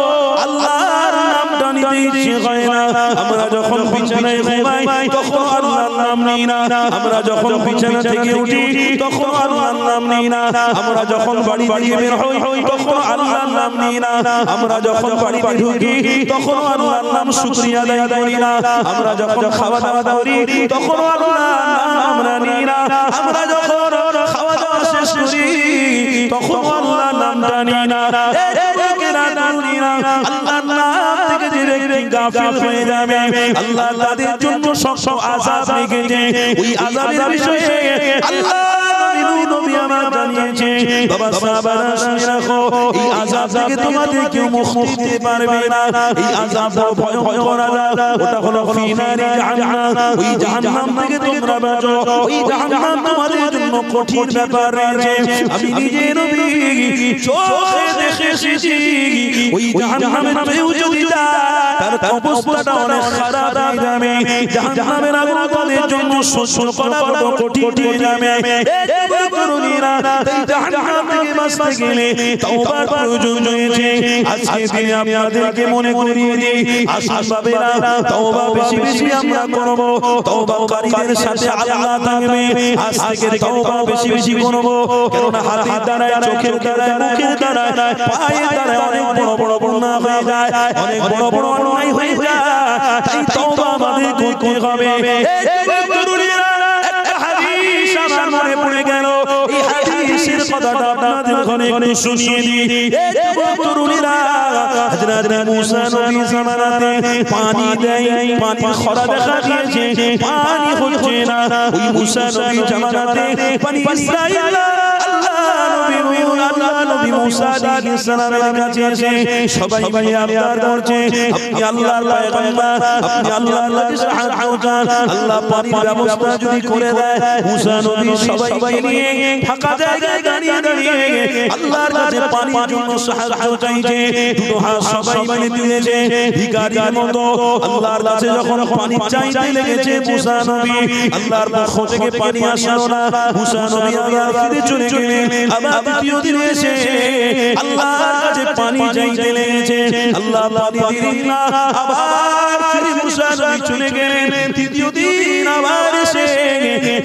আল্লাহর নামটা নিতে ইচ্ছে হয় না আমরা যখন বিছানায় ঘুমাই তখন আল্লাহর নাম নিই না আমরা যখন বিছানা থেকে উঠি তখন আল্লাহর নাম নিই না আমরা যখন বাড়ি থেকে বের হই তখন আল্লাহর নাম নিই না আমরা যখন বাড়িতে ঢুকি তখন আল্লাহর নাম শুকরিয়া আদায় করি না আমরা যখন খাওয়া দাওয়া করি তখন আল্লাহর নাম আমরা নিই না আমরা যখন খাওয়া দাওয়া শেষ করি তখন আল্লাহর নামটা নিই না আল্লাহর নাম থেকে যে ব্যক্তি গাফিল হয়ে যাবে আল্লাহ তাদের জন্য সব আযাব রেখেছে ওই আযাবের বিষয়ে আল্লাহ নবী আমার জানিয়েছে বাবা সাহাবারা শুনে রাখো এই আযাব থেকে তোমাদের কেউ মুক্তি দিতে পারবে না এই আযাব ভয়ঙ্কর আযাব ওটা হলো ফিনারি জাহান্নাম ওই জাহান্নাম থেকে তোমরা বাঁচো ওই জাহান্নাম তোমাদের জন্য কঠিন ব্যাপার রয়েছে আমি নিজে নবী চোখে দেখে এসেছি ওই জাহান্নামের কেউ যদি তার অবস্থাটা অনেক খারাপ হয়ে যাবে জাহান্নামের আগুন তাদের জন্য সহ্য করা বড় কঠিন হয়ে যাবে তরুণীরা তাই জাহান্নাম থেকে বাঁচতে গেলে তওবার প্রয়োজন রয়েছে আজকে দিনে আপনাদেরকে মনে করিয়ে দিই আসুন বাবেরা তওবা বেশি বেশি আমরা করব তওবাকারীদের সাথে আল্লাহ থাকবে আজ থেকে তওবা বেশি বেশি করব কারণ হাতের দ্বারায় চোখের দ্বারায় মুখের দ্বারায় পায়ের দ্বারায় অনেক বড় বড় গুনাহ হয়ে যায় অনেক বড় বড় অন্যায় হয়ে যায় তাই তওবা আমাদের করতে হবে এই তরুণীরা একটা হাদিস আমার মনে পড়ে গেল এই হাদিসের কথাটা আপনাদের ঘরে ঘরে শুনিয়ে দিই এই তরুণীরা হযরত মুসা নবী জামানাতে পানি দেয় পানি খরা দেখা দিয়েছে পানি হচ্ছে না ওই মুসা নবী জামানাতে পানি ইসরাইল আল্লাহ নবী মুসা আলাইহিস সালামের কাছে এসে সবাই মিলে আবদার করছে আপনি আল্লাহর পয়গম্বর আপনি আল্লাহর কাছে সাহায্য চান আল্লাহ পানির ব্যবস্থা যদি করে দেয় মুসা নবী সবাই নিয়ে ফাঁকা জায়গায় দাঁড়িয়ে দাঁড়িয়ে আল্লাহর কাছে পানির জন্য সাহায্য চাইছে দুটো হাত সবাই মিলে দিয়েছে ভিখারির মতো আল্লাহর কাছে যখন পানি চাইতে লেগেছে মুসা নবী আল্লাহর পক্ষ থেকে পানি আসলো না মুসা নবী আবার ফিরে চলে গেলেন আবার দ্বিতীয় দিন এসে আল্লাহর কাছে পানি চাইতে লেগেছে আল্লাহ পানি দিলেন না আবার ফিরে মুসা নবী চলে গেলেন তৃতীয় দিন আবার এসে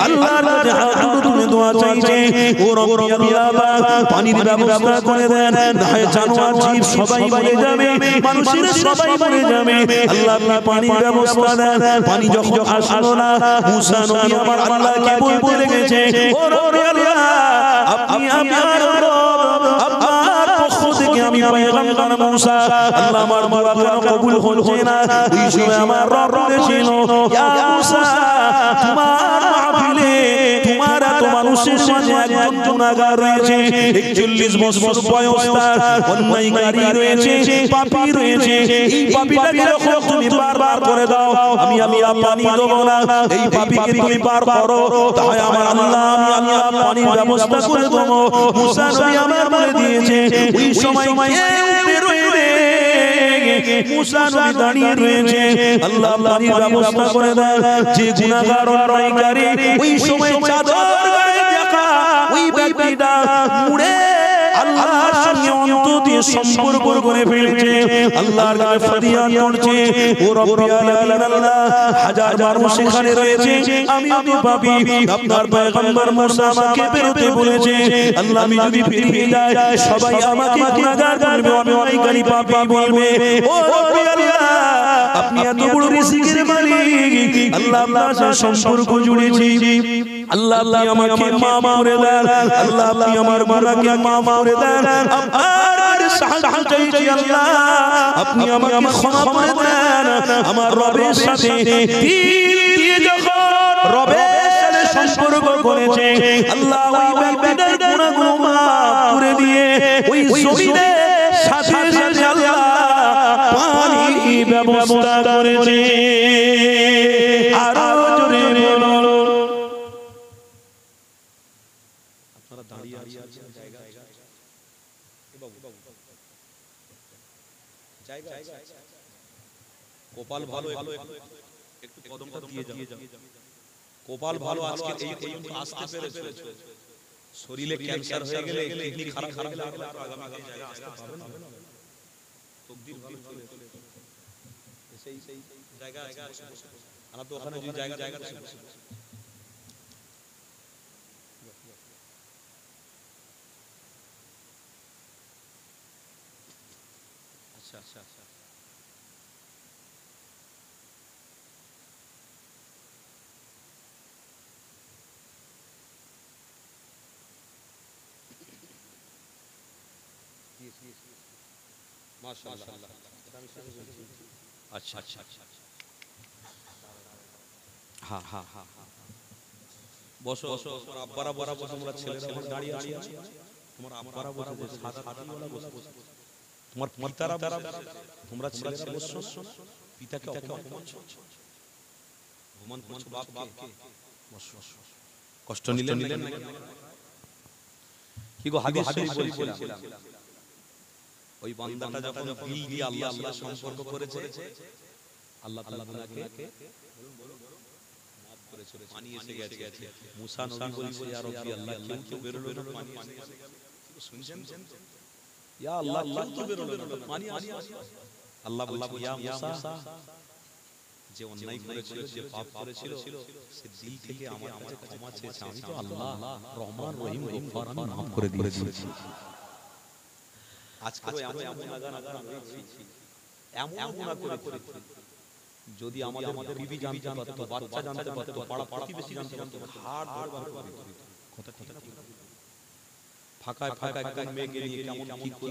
আল্লাহর কাছে হাত তুলে দোয়া চাইছে ও রব্বি আল্লাহ পানির ব্যবস্থা করে দেন না হয় জানোয়ার জীব সবাই মরে যাবে মানুষের সবাই মরে যাবে আল্লাহ আপনি পানির ব্যবস্থা দেন পানি যখন আসলো না মুসা নবী আমার আল্লাহকে বলতে লেগেছে ও রব্বি আল্লাহ আপনি আমার রব আপনার পক্ষ থেকে আমি পয়গম্বর মুসা আল্লাহ আমার দোয়া কেন কবুল হচ্ছে না ওই সময় আমার রব বলেছিল ইয়া মুসা তোমার মাহফিলে তোমার এত মানুষের মাঝে একজন গুনাহগার রয়েছে 41 বছর বয়স তার অন্যায়কারী রয়েছে পাপী রয়েছে এই পাপীটাকে যখন তুমি বারবার করে দাও আমি পানি দেব না এই পাপীকে তুমি পার করো তাই আমার আল্লাহ আমি পানির ব্যবস্থা করে দেব মুসা নবী আমার বলে দিয়েছে ওই সময় কেউ বেরোয় রে মুসা নবী দাঁড়িয়ে রয়েছে আল্লাহ পানির ব্যবস্থা করে দেন যে গুনাহগার অন্যায়কারী ওই সময় চাদর গায়ে দেখা ওই ব্যক্তিটা মুড়ে আল্লাহর সঙ্গে অন্তর দিয়ে সম্পর্ক করে ফেলেছে আল্লাহর কাছে ফরিয়াদ করছে ও রব্বি আলামিন আল্লাহ হাজার মানুষ সেখানে রয়েছে আমিও তো পাপী আপনার পয়গম্বর মুসা আমাকে বেরোতে বলেছে আল্লাহ আমি যদি ফিরে যাই সবাই আমাকে গুনাহগার বলবে অন্যায়কারী পাপী বলবে ও রব্বি আল্লাহ আপনি এত বড় রিজিকের মালিক আল্লাহ আপনার সাথে সম্পর্ক জুড়েছি আল্লাহ আপনি আমাকে মাফ করে দেন আল্লাহ আপনি আমার গুনাহকে মাফ করে দেন আপনার সাহায্য চাইছি আল্লাহ আপনি আমাকে ক্ষমা করে দেন আমার রবের সাথে দিল দিয়ে যখন রবের সাথে সম্পর্ক করেছে আল্লাহ ওই ব্যক্তির গুনাহগুলো মাফ করে দিয়ে ওই জমিনে সাথে সাথে আল্লাহ পানি ব্যবস্থা করেছে আরো জোরে বলুন আপনারা দাঁড়িয়ে আছেন জায়গা কপাল ভালো একটু কদমটা দিয়ে যাও কপাল ভালো আজকে এই পর্যন্ত আসতে পেরেছে শরীরে ক্যান্সার হয়ে গেলে কিডনি খারাপ হয়ে গেলে আগামী জায়গা আসতে পারবে না তকদির ভালো সেই জায়গা আমরা তো ওখানে যে জায়গা আচ্ছা মাশাআল্লাহ আচ্ছা হ্যাঁ বসো আব্বারা বসো তোমরা ছেলেরা দাঁড়িয়ে আছো তোমার আব্বারা বসে সাদা হাতিওয়ালা বসে তোমার পিতারা তোমরা ছেলেরা বসছো পিতাকে অপমান করছো অপমান করছো বাপকে বসো কষ্ট নিলেন না কি গো হাদিস শরীফ বলছিলাম ওই বান্দাটা যখন দিল দিয়ে আল্লাহ সম্পর্ক করেছে আল্লাহ তাআলা তাকে maaf করেছে পানি এসে গেছে মুসা নবী বলছে ইয়া রাব্বি আল্লাহ কেউ তো বেরোলো না পানি এসে গেছে শুনছেন ইয়া আল্লাহ কেউ তো বেরোলো না পানি আসে আল্লাহ বলছে ইয়া মুসা যে অন্যায় করেছিল যে পাপ করেছিল সে দিল থেকে আমার কাছে ক্ষমা চেয়েছে আমি তো আল্লাহ রহমান রহিম গফফার আমি maaf করে দিয়েছি আজকে এমন গুনাহ করেছি যদি আমাদের বিবি জানতে পারতো বাচ্চা জানতে পারতো পাড়া প্রতিবেশী জানতে পারতো হাড় কথা ঠিক না ফাঁকা একদম মেয়েকে নিয়ে কেমন কি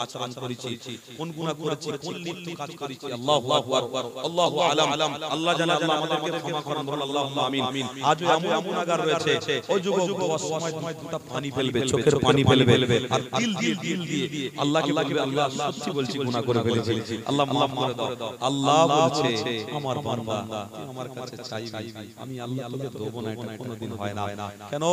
আচরণ করেছি কোন গুনাহ করেছি কোন লিপ্ত কাজ করেছি আল্লাহু আকবার আল্লাহু আলাম আল্লাহ জানে আল্লাহ আমাদেরকে ক্ষমা করুন বল আল্লাহুম্মা আমিন আজ এমন গুনাহগার রয়েছে ওই যুবক সময় দুটো পানি ফেলবে চোখের পানি ফেলবে আর দিল দিয়ে আল্লাহকে বলবে আল্লাহ সত্যি বলছি গুনাহ করে ফেলেছি আল্লাহ maaf করে দাও আল্লাহ বলছে আমার বান্দা তুই আমার কাছে চাইবি আমি আল্লাহ তোকে দেব না এটা কোনোদিন হয় না কেন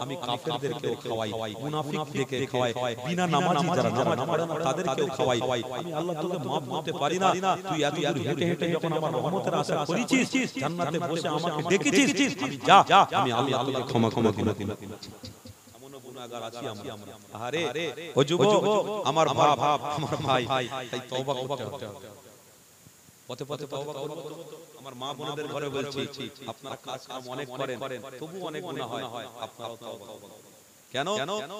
আমি কাফেরদেরকেও খাওয়াই মুনাফিক দেখে খাওয়াই বিনা নামাজি যারা নামাজ পড়ে না তাদেরকেও খাওয়াই আমি আল্লাহ তোকে maaf করতে পারি না তুই এত দূর হেঁটে হেঁটে যখন আমার রহমতের আশা করেছিস জান্নাতে বসে আমাকে ডেকেছিস যা আমি আল্লাহ তোকে ক্ষমা দিন এমন গুনাহগার আছি আমরা আরে ও যুবক আমার বাপ আমার ভাই তাই তওবা করতে হবে পথে পথে তওবা করব। আমার মা বোনদের ঘরে বলছি, আপনারা কাজ কাম অনেক করেন, তবু অনেক গুনাহ হয়, আপনারাও তওবা করুন। কেন?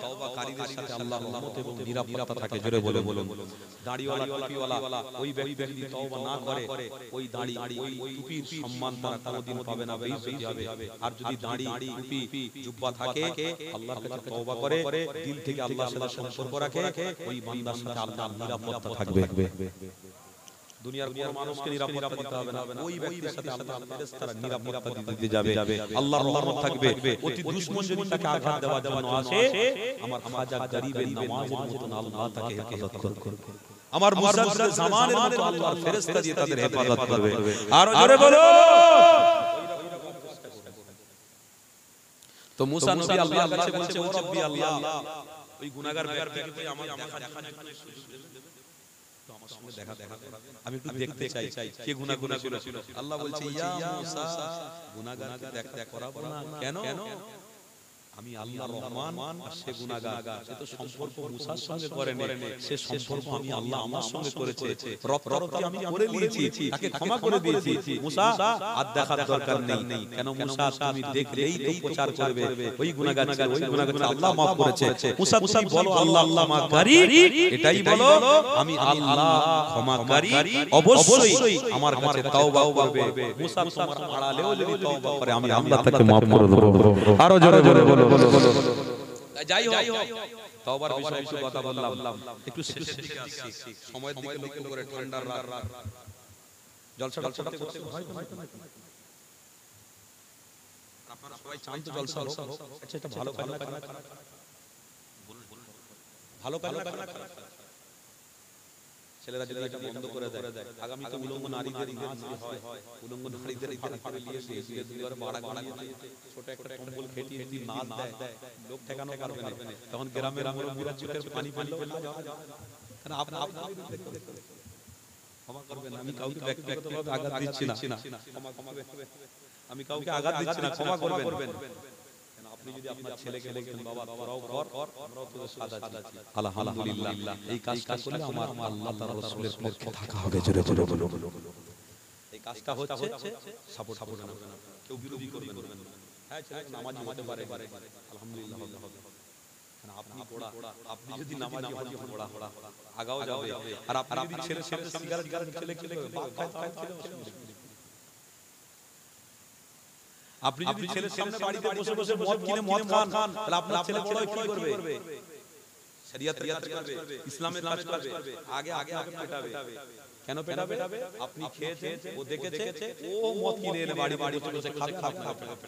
তওবাকারীদের সাথে আল্লাহর রহমত এবং নিরাপত্তা থাকে। জোরে বলে বলুন। দাড়িওয়ালা টুপিওয়ালা ওই ব্যক্তি যদি তওবা না করে, ওই দাড়ি ওই টুপির সম্মান তারা কোনোদিন পাবে না, বেইজ্জতি হবে। আর যদি দাড়ি টুপি জুব্বা থাকে, আল্লাহর কাছে তওবা করে, দিল থেকে আল্লাহর সাথে সম্পর্ক রাখে, ওই বান্দার সাথে আল্লাহর নিরাপত্তা থাকবে। দুনিয়ার কোনো মানুষকে নিরাপত্তা দিতে হবে না, ওই ব্যক্তির সাথে আল্লাহর ফেরেশতারা নিরাপত্তা দিতে যাবে। আল্লাহর রহমত থাকবে। অতি দুশমন যদি তাকে আঘাত দেওয়ার জন্য আসে, আমার খাজা গরিবের নামাজের মতন আল্লাহ তাকে হেফাজত করবে। আমার মুসাফির জামানের মতো আল্লাহর ফেরেশতা দিয়ে তাদের হেফাজত করবে। আর জোরে বলো। তো মুসা নবী আল্লাহর কাছে বলছে, ও রব্বি আল্লাহ, ওই গুনাহগার ব্যক্তিকে আমার দেখা আমি একটু দেখতে চাই কে গুনাহ করেছিল। আল্লাহ বলছে, ইয়া মুসা, গুনাহগারকে দেখা করাবো না কেন? আমি আল্লাহ রহমান আর সে গুনাহগার, সে তো সম্পর্ক মুসার সঙ্গে করে নেই, সে সম্পর্ক আমি আল্লাহ আমার সঙ্গে করেছে। রক্তরক্তি আমি করে নিয়েছি, তাকে ক্ষমা করে দিয়েছি। মুসা আর দেখার দরকার নেই। কেন মুসা, তুমি দেখলেই তো প্রচার করবে ওই গুনাহগারকে, ওই গুনাহগারকে আল্লাহ maaf করেছে। মুসা তুমি বলো আল্লাহ মাফকারী, এটাই বলো, আমি আল্লাহ ক্ষমাকারী, অবশ্যই আমার কাছে তওবা করবে। মুসা তোমার আড়ালেও যদি তওবা করে, আমি আল্লাহ তাকে maaf করে দেব। আরো জোরে জোরে বলো। যাই হোক, তওবার বিষয়ে একটু কথা বললাম, একটু শেষের দিকে আসছি, সময়ের দিকে লক্ষ্য করে। ঠান্ডার রাত, জলসা করতে হয় তো, আপনারা সবাই চান তো জলসা হোক। আচ্ছা, এটা ভালো কাজ না, ভালো কাজ না, ছেলেরা যদি এটা বন্ধ করে দেয়, আগামী তো উলঙ্গ নারীদের নাচ হয়, উলঙ্গ নারীদের ঘরে নিয়ে এসে দুয়ারে বাড়া গাড়িয়ে ছোট একটা কম্বল খেটিয়ে যদি নাচ দেয়, লোক ঠেকানো পারবে না। তখন গ্রামের মুরব্বিরা চোখের পানি ফেললেও কাজ হবে না। কারণ আপনারা ক্ষমা করবেন, আমি কাউকে ব্যক্তিগতভাবে আঘাত দিচ্ছি না, আমি কাউকে আঘাত দিচ্ছি না, ক্ষমা করবেন। আপনি যদি আপনার ছেলেকে বলতেন, বাবা তোরাও কর, আমরাও তোদের সাথে আছি, আলহামদুলিল্লাহ, এই কাজটা করলে আমার আল্লাহ তাআলা রাসূলের পক্ষে থাকা হবে। জোরে জোরে বলো। এই কাজটা হচ্ছে সাপোর্ট করবেন না, কেউ বিরোধী করবেন না। হ্যাঁ, ছেলে নামাজি হতে পারে, আলহামদুলিল্লাহ হবে। আপনি পড়া, আপনি যদি নামাজি হন, পড়া আগাও যাবে। আর আপনি যদি ছেলের সাথে সিগারেট ছেলে বাপ খায়, আপনি যদি ছেলের সামনে বাড়িতে বসে বসে মদ কিনে মদ খান, তাহলে আপনার ছেলে বড় কি করবে? শরিয়তের কাজ করবে, ইসলামের কাজ করবে, আগে আপনাকে পেটাবে। কেন পেটাবে? আপনি খেয়েছেন, ও দেখেছে, ও মদ কিনে এনে বাড়ি বসে বসে খাবে, আপনাকে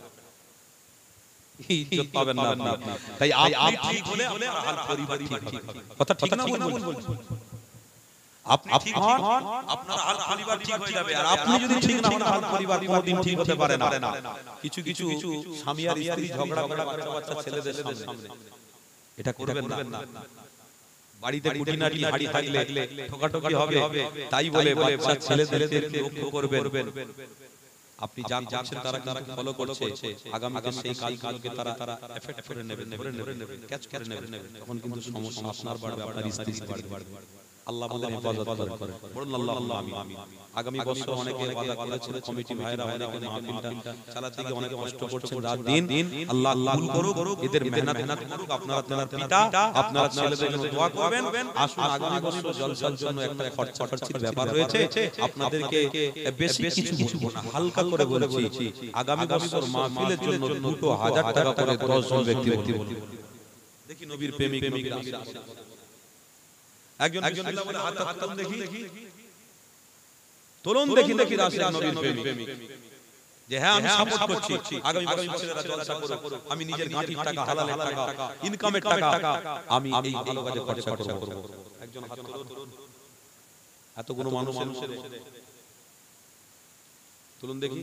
ইজ্জত পাবেন না আপনি। তাই আপনি ঠিক হলে আপনার পরিবার ঠিক হবে। কথা ঠিক না বলুন? আপনি ঠিক হন, আপনার হাল পরিবার ঠিক হয়ে যাবে। আর আপনি যদি ঠিক না হন, হাল পরিবার কোনোদিন ঠিক হতে পারে না। কিছু স্বামী আর স্ত্রী ঝগড়া করে বাচ্চা ছেলেদের সামনে, এটা করবেন না। বাড়িতে কুটিনাটি হাঁড়ি থাকলে ঠোকাঠকি হবে, তাই বলে বাচ্চা ছেলেদেরকে লক্ষ্য করবেন। আপনি যা করছেন তারা কিন্তু ফলো করছে, আগামীতে সেই কাজকে তারা এফেক্ট করে নেবেন, ক্যাচ করে নেবেন। তখন কিন্তু সমস্যা আপনার বাড়বে, আপনার স্ত্রী বাড়বে। আল্লাহ বলেন হেফাজত করেন, বলুন আল্লাহুম্মা আমিন। আগামী বছর অনেকে ওয়াদা করেছেন, কমিটি ভাইরা অনেকে মাহফিলটা চালাতে গিয়ে অনেক কষ্ট করছেন রাত দিন। আল্লাহ কবুল করুক, এদের মেহনত করুক। আপনারা আপনার পিতা, আপনারা ছেলেদের জন্য দোয়া করবেন। আসুন, আগামী বছর জলসার জন্য একটা খরচার ব্যাপার রয়েছে, আপনাদেরকে বেশি কিছু বলবো না, হালকা করে বলছি। আগামী বছর মাহফিলের জন্য 2000 টাকা করে 10 জন ব্যক্তি বলুন। দেখি নবীর প্রেমিক নবীর আশা। একজন বিসমিল্লাহ বলে হাত তুলুন দেখি, তুলুন দেখি রাসূল নবীর প্রেমিক, যে হ্যাঁ আমি সাপোর্ট করছি। আগামী বছরেরা জলসা করুক, আমি নিজের গাঁটির টাকা, হালালের টাকা, ইনকামের টাকা আমি এই ভালো কাজে খরচা করব। একজন হাত তুলুন, এতগুলো মানুষের তুলুন দেখি।